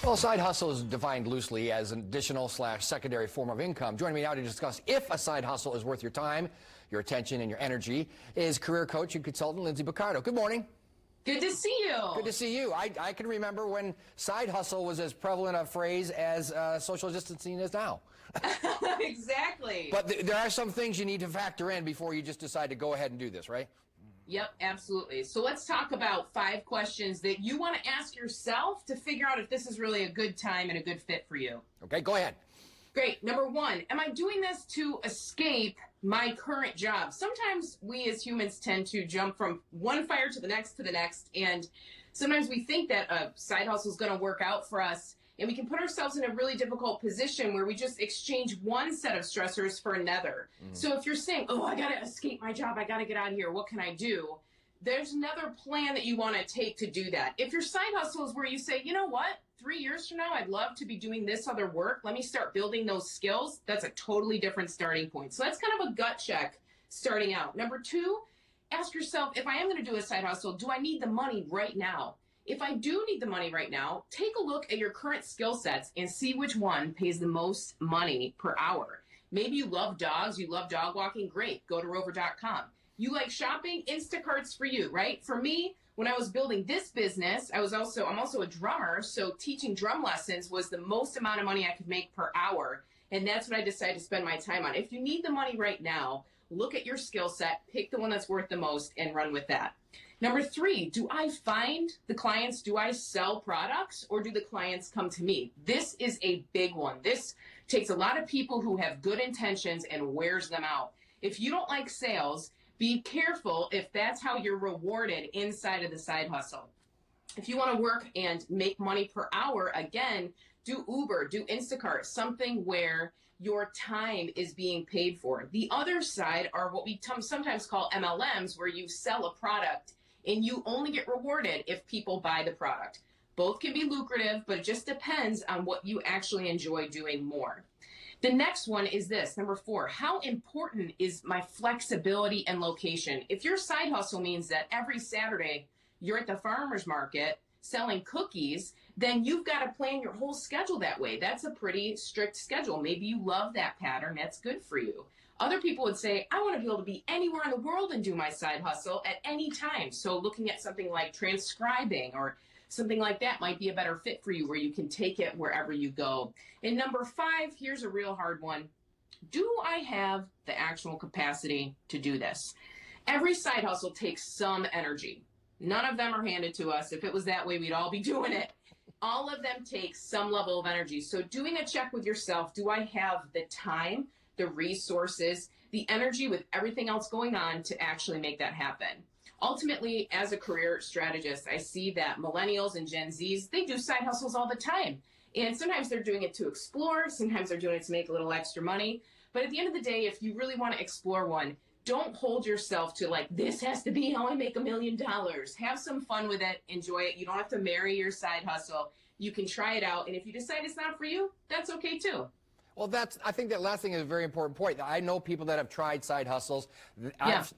Well, side hustle is defined loosely as an additional slash secondary form of income. Joining me now to discuss if a side hustle is worth your time, your attention, and your energy is career coach and consultant Lindsay Picardo. Good morning. Good to see you. Good to see you. I can remember when side hustle was as prevalent a phrase as social distancing is now. Exactly. But there are some things you need to factor in before you just decide to go ahead and do this, right? Yep, absolutely. So let's talk about 5 questions that you want to ask yourself to figure out if this is really a good time and a good fit for you. Okay, go ahead. Great. Number 1, am I doing this to escape my current job? Sometimes we as humans tend to jump from one fire to the next, and sometimes we think that a side hustle is going to work out for us, and we can put ourselves in a really difficult position where we just exchange one set of stressors for another. So if you're saying, oh, I got to escape my job, I got to get out of here, what can I do? There's another plan that you want to take to do that. If your side hustle is where you say, you know what, 3 years from now, I'd love to be doing this other work. Let me start building those skills. That's a totally different starting point. So that's kind of a gut check starting out. Number 2, ask yourself, if I am going to do a side hustle, do I need the money right now? If I do need the money right now, take a look at your current skill sets and see which one pays the most money per hour. Maybe you love dogs, you love dog walking, great, go to rover.com. You like shopping, Instacart's for you, right? For me, when I was building this business, I'm also a drummer, so teaching drum lessons was the most amount of money I could make per hour, and that's what I decided to spend my time on. If you need the money right now, look at your skill set, pick the one that's worth the most, and run with that. Number 3, do I find the clients? Do I sell products, or do the clients come to me? This is a big one. This takes a lot of people who have good intentions and wears them out. If you don't like sales, be careful if that's how you're rewarded inside of the side hustle. If you want to work and make money per hour, again, do Uber, do Instacart, something where your time is being paid for. The other side are what we sometimes call MLMs, where you sell a product and you only get rewarded if people buy the product. Both can be lucrative, but it just depends on what you actually enjoy doing more. The next one is this, number 4, how important is my flexibility and location? If your side hustle means that every Saturday you're at the farmer's market selling cookies, then you've got to plan your whole schedule that way. That's a pretty strict schedule. Maybe you love that pattern. That's good for you. Other people would say, I want to be able to be anywhere in the world and do my side hustle at any time. So looking at something like transcribing or something like that might be a better fit for you, where you can take it wherever you go. And number 5, here's a real hard one. Do I have the actual capacity to do this? Every side hustle takes some energy. None of them are handed to us. If it was that way, we'd all be doing it. All of them take some level of energy. So doing a check with yourself, do I have the time, the resources, the energy with everything else going on to actually make that happen? Ultimately, as a career strategist, I see that millennials and Gen Zs, they do side hustles all the time. And sometimes they're doing it to explore, sometimes they're doing it to make a little extra money. But at the end of the day, if you really want to explore one, don't hold yourself to like, this has to be how I make $1 million. Have some fun with it, enjoy it. You don't have to marry your side hustle. You can try it out. And if you decide it's not for you, that's okay too. Well, I think that last thing is a very important point. I know people that have tried side hustles,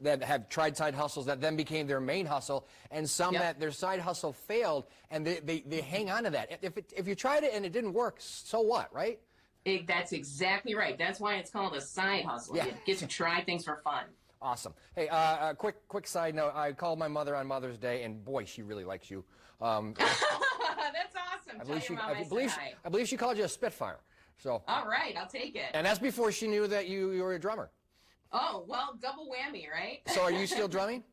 that have tried side hustles that then became their main hustle, and some that their side hustle failed, and they hang on to that. If you tried it and it didn't work, so what, right? That's exactly right. That's why it's called a side hustle. Yeah. You get to try things for fun. Awesome. Hey, a quick side note. I called my mother on Mother's Day, and boy, she really likes you. That's awesome. I believe she called you a Spitfire. So. All right, I'll take it. And that's before she knew that you were a drummer. Oh, well, double whammy, right? So are you still drumming?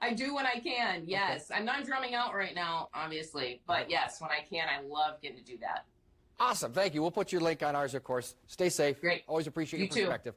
I do when I can, yes. Okay. I'm not drumming out right now, obviously. But yes, when I can, I love getting to do that. Awesome. Thank you. We'll put your link on ours, of course. Stay safe. Great. Always appreciate your perspective.